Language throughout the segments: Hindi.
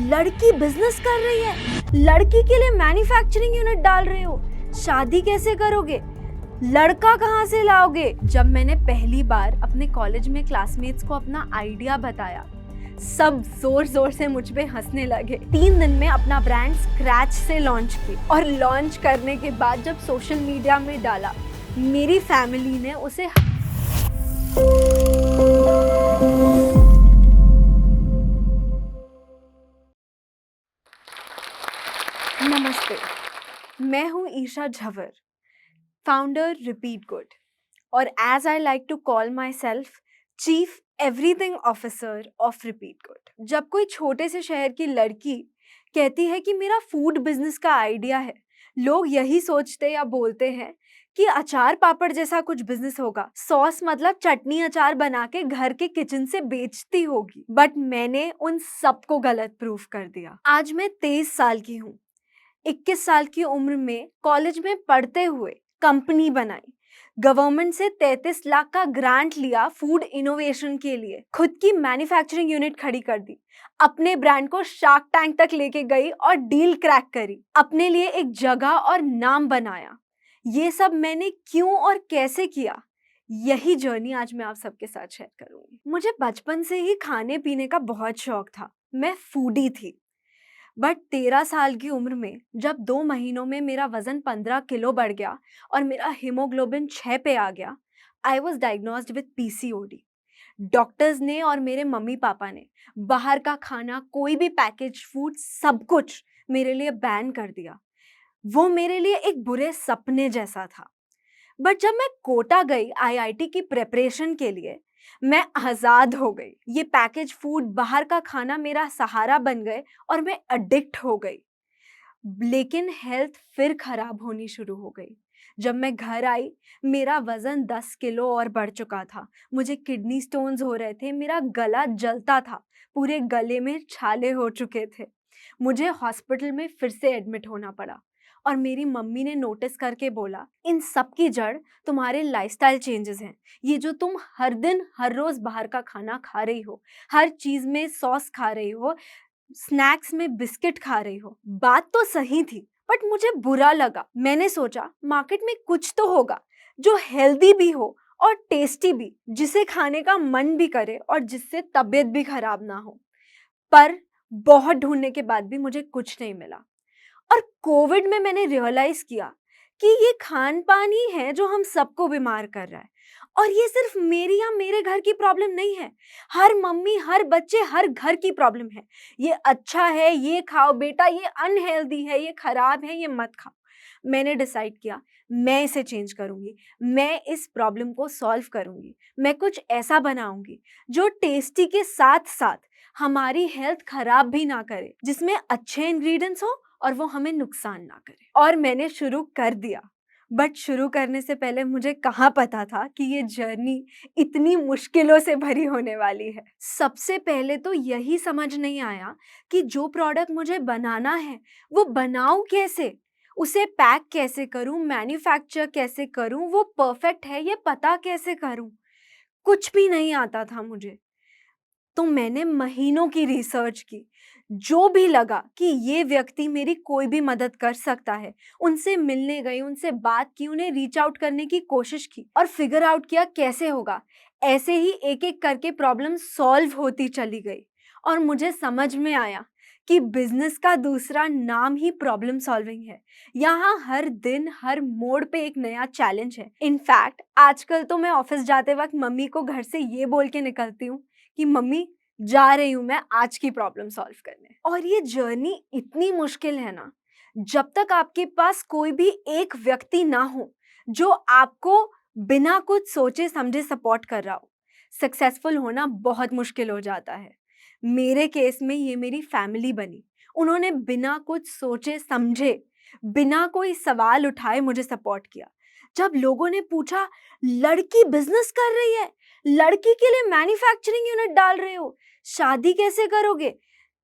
लड़की बिजनेस कर रही है, लड़की के लिए मैन्युफैक्चरिंग यूनिट डाल रहे हो, शादी कैसे करोगे, लड़का कहाँ से लाओगे। जब मैंने पहली बार अपने कॉलेज में क्लासमेट्स को अपना आइडिया बताया, सब जोर जोर से मुझ पे हंसने लगे। 3 दिन में अपना ब्रांड स्क्रैच से लॉन्च की और लॉन्च करने के बाद जब सोशल मीडिया में डाला, मेरी फैमिली ने उसे नमस्ते, मैं हूँ Isha Jhawar, founder Repeat Good, और as I like to call myself chief everything officer of Repeat Good. जब कोई छोटे से शहर की लड़की कहती है कि मेरा फूड बिजनेस का आइडिया है, लोग यही सोचते या बोलते हैं कि अचार पापड़ जैसा कुछ बिजनेस होगा, सॉस मतलब चटनी अचार बना के घर के किचन से बेचती होगी। बट मैंने उन सबको गलत प्रूफ कर दिया। आज मैं 23 साल की हूँ। 21 साल की उम्र में कॉलेज में पढ़ते हुए कंपनी बनाई, गवर्नमेंट से 33 लाख का ग्रांट लिया फूड इनोवेशन के लिए, खुद की मैन्युफैक्चरिंग यूनिट खड़ी कर दी, अपने ब्रांड को शार्क टैंक तक लेके गई और डील क्रैक करी, अपने लिए एक जगह और नाम बनाया। ये सब मैंने क्यों और कैसे किया, यही जर्नी आज मैं आप सबके साथ शेयर करूंगी। मुझे बचपन से ही खाने पीने का बहुत शौक था, मैं फूडी थी। बट 13 साल की उम्र में जब 2 महीनों में मेरा वजन 15 किलो बढ़ गया और मेरा हीमोग्लोबिन 6 पे आ गया, I was diagnosed with PCOD. Doctors ने और मेरे मम्मी पापा ने बाहर का खाना, कोई भी पैकेज फूड, सब कुछ मेरे लिए बैन कर दिया। वो मेरे लिए एक बुरे सपने जैसा था। बट जब मैं कोटा गई आईआईटी की प्रिपरेशन के लिए, मैं आज़ाद हो गई। ये पैकेज फूड, बाहर का खाना मेरा सहारा बन गए और मैं एडिक्ट हो गई। लेकिन हेल्थ फिर खराब होनी शुरू हो गई। जब मैं घर आई, मेरा वजन 10 किलो और बढ़ चुका था। मुझे किडनी स्टोन्स हो रहे थे, मेरा गला जलता था, पूरे गले में छाले हो चुके थे। मुझे हॉस्पिटल में फिर से एडमिट होना पड़ा और मेरी मम्मी ने नोटिस करके बोला, इन सब की जड़ तुम्हारे लाइफस्टाइल चेंजेस हैं। ये जो तुम हर दिन हर रोज बाहर का खाना खा रही हो, हर चीज में सॉस खा रही हो, स्नैक्स में बिस्किट खा रही हो। बात तो सही थी, बट मुझे बुरा लगा। मैंने सोचा मार्केट में कुछ तो होगा जो हेल्दी भी हो और टेस्टी भी, जिसे खाने का मन भी करे और जिससे तबीयत भी खराब ना हो। पर बहुत ढूंढने के बाद भी मुझे कुछ नहीं मिला। और कोविड में मैंने रियलाइज किया कि ये खान पान ही है जो हम सबको बीमार कर रहा है। और ये सिर्फ मेरी या मेरे घर की प्रॉब्लम नहीं है, हर मम्मी, हर बच्चे, हर घर की प्रॉब्लम है। ये अच्छा है, ये खाओ बेटा, ये अनहेल्दी है, ये खराब है, ये मत खाओ। मैंने डिसाइड किया, मैं इसे चेंज करूंगी, मैं इस प्रॉब्लम को सॉल्व करूंगी। मैं कुछ ऐसा बनाऊंगी जो टेस्टी के साथ साथ हमारी हेल्थ खराब भी ना करे, जिसमें अच्छे इंग्रेडिएंट्स हो और वो हमें नुकसान ना करे। और मैंने शुरू कर दिया। बट शुरू करने से पहले मुझे कहाँ पता था कि ये जर्नी इतनी मुश्किलों से भरी होने वाली है। सबसे पहले तो यही समझ नहीं आया कि जो प्रोडक्ट मुझे बनाना है वो बनाऊं कैसे, उसे पैक कैसे करूं, मैन्युफैक्चर कैसे करूं, वो परफेक्ट है ये पता कैसे करूं। कुछ भी नहीं आता था मुझे। तो मैंने महीनों की रिसर्च की। जो भी लगा कि ये व्यक्ति मेरी कोई भी मदद कर सकता है, उनसे मिलने गई, उनसे बात की, उन्हें रीच आउट करने की कोशिश की और फिगर आउट किया कैसे होगा। ऐसे ही एक एक करके प्रॉब्लम सॉल्व होती चली गई और मुझे समझ में आया कि बिजनेस का दूसरा नाम ही प्रॉब्लम सॉल्विंग है। यहाँ हर दिन हर मोड़ पे एक नया चैलेंज है। इनफैक्ट आजकल तो मैं ऑफिस जाते वक्त मम्मी को घर से ये बोल के निकलती हूँ कि मम्मी, जा रही हूं मैं आज की प्रॉब्लम सॉल्व करने। और ये जर्नी इतनी मुश्किल है ना, जब तक आपके पास कोई भी एक व्यक्ति ना हो जो आपको बिना कुछ सोचे समझे सपोर्ट कर रहा हो, सक्सेसफुल होना बहुत मुश्किल हो जाता है। मेरे केस में ये मेरी फैमिली बनी। उन्होंने बिना कुछ सोचे समझे, बिना कोई सवाल उठाए मुझे सपोर्ट किया। जब लोगों ने पूछा, लड़की बिजनेस कर रही है, लड़की के लिए मैन्युफैक्चरिंग यूनिट डाल रहे हो, शादी कैसे करोगे,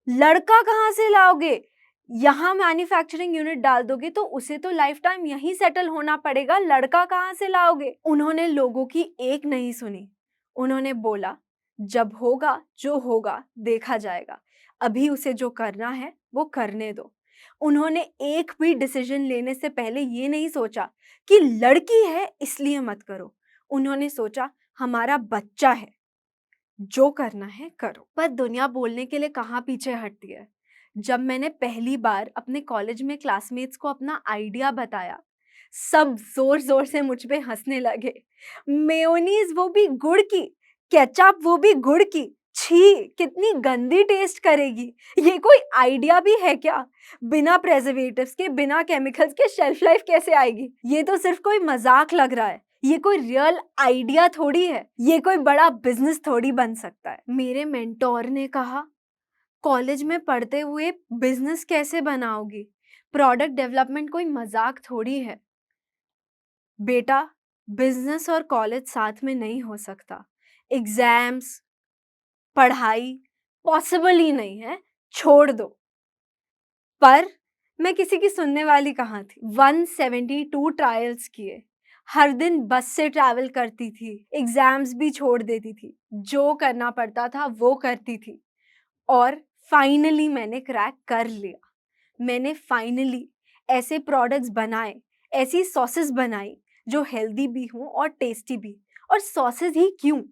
लड़का कहाँ से लाओगे, यहाँ मैन्युफैक्चरिंग यूनिट डाल दोगे तो उसे तो लाइफ टाइम यहीं सेटल होना पड़ेगा, लड़का कहाँ से लाओगे। उन्होंने लोगों की एक नहीं सुनी। उन्होंने बोला, जब होगा जो होगा देखा जाएगा, अभी उसे जो करना है वो करने दो। उन्होंने एक भी डिसीजन लेने से पहले ये नहीं सोचा कि लड़की है इसलिए मत करो। उन्होंने सोचा हमारा बच्चा है, जो करना है करो। पर दुनिया बोलने के लिए कहाँ पीछे हटती है। जब मैंने पहली बार अपने कॉलेज में क्लासमेट्स को अपना आइडिया बताया, सब जोर जोर से मुझ पे हंसने लगे। मेयोनीज वो भी गुड़ की, केचप वो भी गुड़ की, छी कितनी गंदी टेस्ट करेगी। ये कोई आइडिया भी है क्या? बिना प्रेजर्वेटिव्स के, बिना केमिकल्स के शेल्फ लाइफ कैसे आएगी? ये तो सिर्फ कोई मजाक लग रहा है। ये कोई रियल आइडिया थोड़ी है, ये कोई बड़ा बिजनेस थोड़ी बन सकता है। मेरे मेंटोर ने कहा, कॉलेज में पढ़ते हुए बिजनेस कैसे बनाओगी? प्रोडक्ट डेवलपमेंट कोई मजाक थोड़ी है। बेटा, बिजनेस और कॉलेज साथ में नहीं हो सकता। एग्जाम्स, पढ़ाई पॉसिबल ही नहीं है, छोड़ दो। पर मैं किसी की सुनने वाली कहाँ थी। 172 ट्रायल्स किए, हर दिन बस से ट्रैवल करती थी, एग्जाम्स भी छोड़ देती थी, जो करना पड़ता था वो करती थी, और फाइनली मैंने क्रैक कर लिया। मैंने फाइनली ऐसे प्रोडक्ट्स बनाए, ऐसी सॉसेस बनाई जो हेल्दी भी हों और टेस्टी भी। और सॉसेस ही क्यों?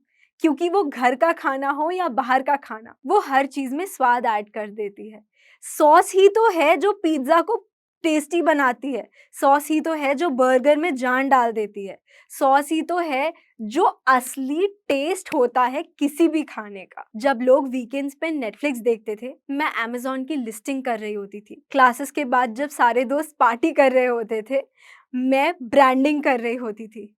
क्योंकि वो घर का खाना हो या बाहर का खाना, वो हर चीज में स्वाद ऐड कर देती है। सॉस ही तो है जो पिज्जा को टेस्टी बनाती है। सॉस ही तो है जो बर्गर में जान डाल देती है। सॉस ही तो है जो असली टेस्ट होता है किसी भी खाने का। जब लोग वीकेंड्स पे नेटफ्लिक्स देखते थे, मैं अमेज़न की लिस्टिंग कर रही होती थी। क्लासेस के बाद जब सारे दोस्त पार्टी कर रहे होते थे, मैं ब्रांडिंग कर रही होती थी।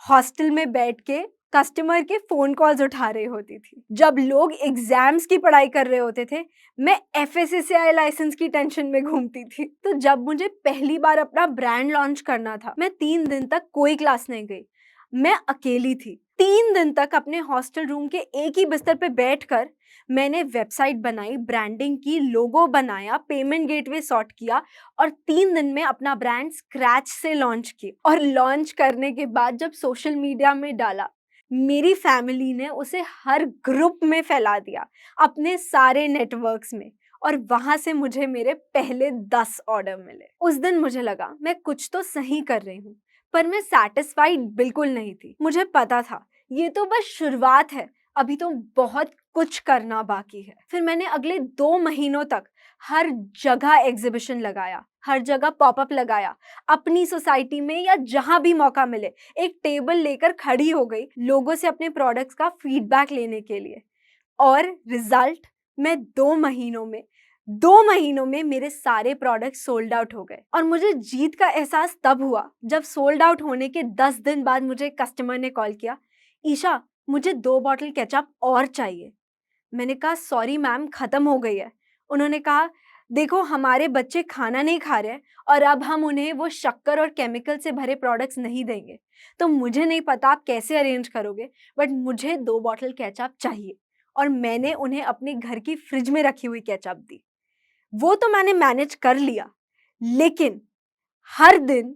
हॉस्टल में बैठ के कस्टमर के फोन कॉल्स उठा रही होती थी। जब लोग एग्जाम्स की पढ़ाई कर रहे होते थे, मैं एफएसएसआई लाइसेंस की टेंशन में घूमती थी। तो जब मुझे पहली बार अपना ब्रांड लॉन्च करना था, मैं 3 दिन तक कोई क्लास नहीं गई। मैं अकेली थी। 3 दिन तक अपने हॉस्टल रूम के एक ही बिस्तर पे बैठकर मैंने वेबसाइट बनाई, ब्रांडिंग की, लोगो बनाया, पेमेंट गेटवे सॉर्ट किया, और 3 दिन में अपना ब्रांड स्क्रैच से लॉन्च किया। और लॉन्च करने के बाद जब सोशल मीडिया में डाला, मेरी फैमिली ने उसे हर ग्रुप में फैला दिया, अपने सारे नेटवर्क्स में। और वहां से मुझे मेरे पहले 10 ऑर्डर मिले। उस दिन मुझे लगा मैं कुछ तो सही कर रही हूँ, पर मैं सैटिस्फाइड बिल्कुल नहीं थी। मुझे पता था ये तो बस शुरुआत है, अभी तो बहुत कुछ करना बाकी है। फिर मैंने अगले 2 महीनों तक हर जगह एग्जीबिशन लगाया, हर जगह पॉपअप लगाया, अपनी सोसाइटी में या जहां भी मौका मिले एक टेबल लेकर खड़ी हो गई लोगों से अपने प्रोडक्ट्स का फीडबैक लेने के लिए। और रिजल्ट, मैं 2 महीनों में मेरे सारे प्रोडक्ट सोल्ड आउट हो गए। और मुझे जीत का एहसास तब हुआ जब सोल्ड आउट होने के 10 दिन बाद मुझे एक कस्टमर ने कॉल किया, ईशा मुझे 2 बॉटल केचप और चाहिए। मैंने कहा सॉरी मैम, खत्म हो गई है। उन्होंने कहा देखो हमारे बच्चे खाना नहीं खा रहे और अब हम उन्हें वो शक्कर और केमिकल से भरे प्रोडक्ट्स नहीं देंगे, तो मुझे नहीं पता आप कैसे अरेंज करोगे, बट मुझे 2 बॉटल केचप चाहिए। और मैंने उन्हें अपने घर की फ्रिज में रखी हुई केचप दी। वो तो मैंने मैनेज कर लिया, लेकिन हर दिन,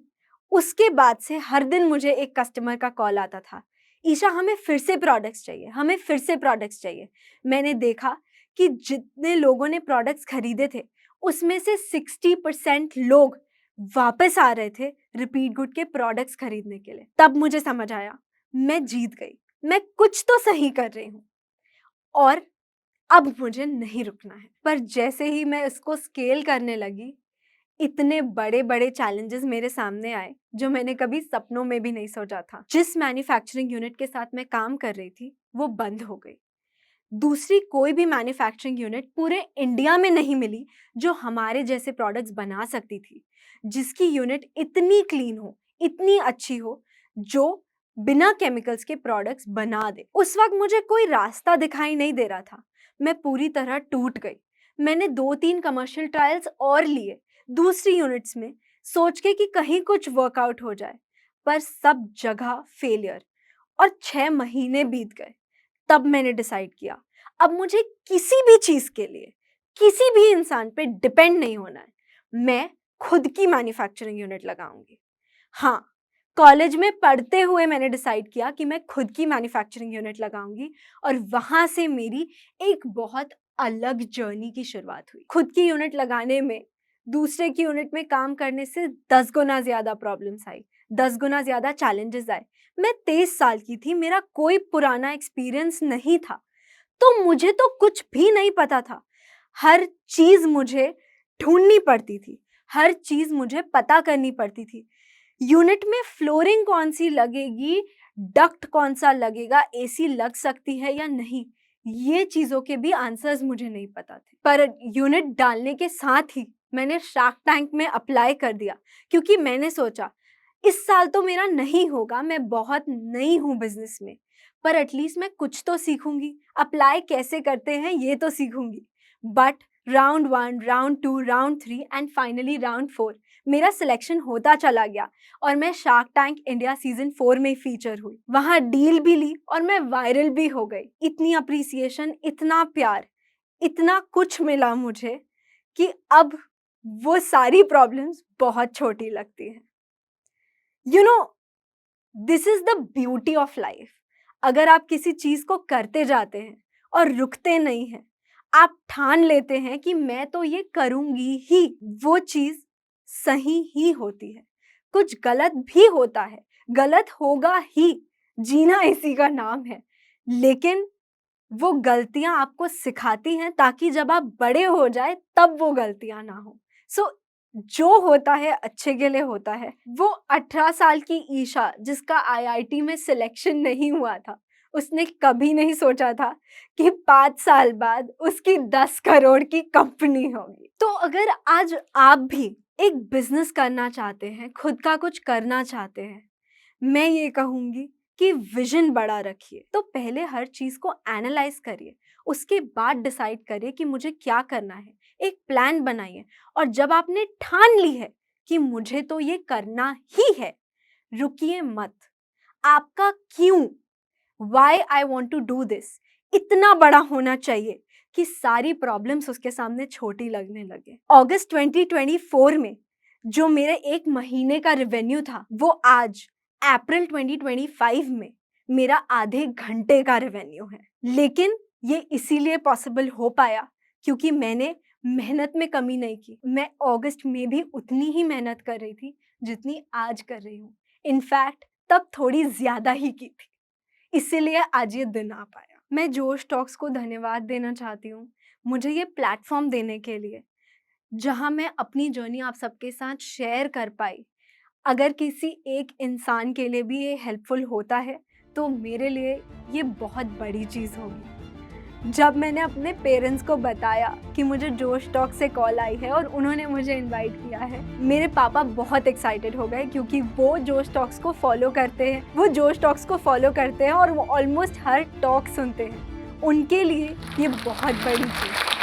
उसके बाद से हर दिन मुझे एक कस्टमर का कॉल आता था, ईशा हमें फिर से प्रोडक्ट्स चाहिए, हमें फिर से प्रोडक्ट्स चाहिए। मैंने देखा कि जितने लोगों ने प्रोडक्ट्स खरीदे थे, उसमें से 60% लोग वापस आ रहे थे रिपीट गुड के प्रोडक्ट्स खरीदने के लिए। तब मुझे समझ आया मैं जीत गई, मैं कुछ तो सही कर रही हूँ और अब मुझे नहीं रुकना है। पर जैसे ही मैं इसको स्केल करने लगी, इतने बड़े बड़े चैलेंजेस मेरे सामने आए जो मैंने कभी सपनों में भी नहीं सोचा था। जिस मैन्युफैक्चरिंग यूनिट के साथ मैं काम कर रही थी वो बंद हो गई। दूसरी कोई भी मैन्युफैक्चरिंग यूनिट पूरे इंडिया में नहीं मिली जो हमारे जैसे प्रोडक्ट्स बना सकती थी, जिसकी यूनिट इतनी क्लीन हो, इतनी अच्छी हो, जो बिना केमिकल्स के प्रोडक्ट्स बना दे। उस वक्त मुझे कोई रास्ता दिखाई नहीं दे रहा था। मैं पूरी तरह टूट गई। मैंने 2-3 कमर्शियल ट्रायल्स और लिए दूसरी यूनिट्स में, सोच के कि कहीं कुछ वर्कआउट हो जाए, पर सब जगह फेलियर। और 6 महीने बीत गए। तब मैंने डिसाइड किया अब मुझे किसी भी चीज के लिए, किसी भी इंसान पे डिपेंड नहीं होना है। मैं खुद की मैन्युफैक्चरिंग यूनिट लगाऊंगी। हाँ, कॉलेज में पढ़ते हुए मैंने डिसाइड किया कि मैं खुद की मैन्युफैक्चरिंग यूनिट लगाऊंगी और वहां से मेरी एक बहुत अलग जर्नी की शुरुआत हुई। खुद की यूनिट लगाने में दूसरे की यूनिट में काम करने से 10 गुना ज़्यादा प्रॉब्लम्स आई, 10 गुना ज़्यादा चैलेंजेस आए। मैं 23 साल की थी, मेरा कोई पुराना एक्सपीरियंस नहीं था, तो मुझे तो कुछ भी नहीं पता था। हर चीज़ मुझे ढूँढनी पड़ती थी, हर चीज़ मुझे पता करनी पड़ती थी। यूनिट में फ्लोरिंग कौन सी लगेगी, डक्ट कौन सा लगेगा, एसी लग सकती है या नहीं, ये चीज़ों के भी आंसर्स मुझे नहीं पता थे। पर यूनिट डालने के साथ ही मैंने शार्क टैंक में अप्लाई कर दिया, क्योंकि मैंने सोचा इस साल तो मेरा नहीं होगा, मैं बहुत नई हूँ बिजनेस में, पर एटलीस्ट मैं कुछ तो सीखूंगी, अप्लाई कैसे करते हैं ये तो सीखूंगी। But round 1, round 2, round 3 and finally round 4 मेरा सिलेक्शन होता चला गया और मैं शार्क टैंक इंडिया सीजन 4 में फीचर हुई। वहाँ डील भी ली और मैं वायरल भी हो गई। इतनी अप्रिसिएशन, इतना प्यार, इतना कुछ मिला मुझे कि अब वो सारी प्रॉब्लम्स बहुत छोटी लगती हैं। You know, this is the beauty of life. अगर आप किसी चीज को करते जाते हैं और रुकते नहीं हैं, आप ठान लेते हैं कि मैं तो ये करूंगी ही, वो चीज सही ही होती है। कुछ गलत भी होता है, गलत होगा ही, जीना इसी का नाम है, लेकिन वो गलतियां आपको सिखाती हैं ताकि जब आप बड़े हो जाए तब वो गलतियां ना हो। सो जो होता है अच्छे के लिए होता है। वो 18 साल की ईशा जिसका आईआईटी में सिलेक्शन नहीं हुआ था, उसने कभी नहीं सोचा था कि 5 साल बाद उसकी 10 करोड़ की कंपनी होगी। तो अगर आज आप भी एक बिजनेस करना चाहते हैं, खुद का कुछ करना चाहते हैं, मैं ये कहूँगी कि विजन बड़ा रखिए। तो पहले हर चीज़ को एनालाइज करिए, उसके बाद डिसाइड करिए कि मुझे क्या करना है। एक प्लान बनाइए और जब आपने ठान ली है कि मुझे तो ये करना ही है, रुकिए मत। आपका क्यों, why I want to do this, इतना बड़ा होना चाहिए कि सारी प्रॉब्लम्स उसके सामने छोटी लगने लगे। अगस्त 2024 में जो मेरे 1 महीने का रेवेन्यू था, वो आज अप्रैल 2025 में मेरा आधे घंटे का रेवेन्यू है। लेकिन ये इसीलिए पॉसिबल हो पाया क्योंकि मैंने मेहनत में कमी नहीं की। मैं अगस्त में भी उतनी ही मेहनत कर रही थी जितनी आज कर रही हूँ। इनफैक्ट तब थोड़ी ज़्यादा ही की थी, इसीलिए आज ये दिन आ पाया। मैं जोश टॉक्स को धन्यवाद देना चाहती हूँ मुझे ये प्लेटफॉर्म देने के लिए, जहाँ मैं अपनी जर्नी आप सबके साथ शेयर कर पाई। अगर किसी एक इंसान के लिए भी ये हेल्पफुल होता है तो मेरे लिए ये बहुत बड़ी चीज़ होगी। जब मैंने अपने पेरेंट्स को बताया कि मुझे जोश टॉक से कॉल आई है और उन्होंने मुझे इनवाइट किया है, मेरे पापा बहुत एक्साइटेड हो गए क्योंकि वो जोश टॉक्स को फॉलो करते हैं और वो ऑलमोस्ट हर टॉक सुनते हैं। उनके लिए ये बहुत बड़ी चीज़ है।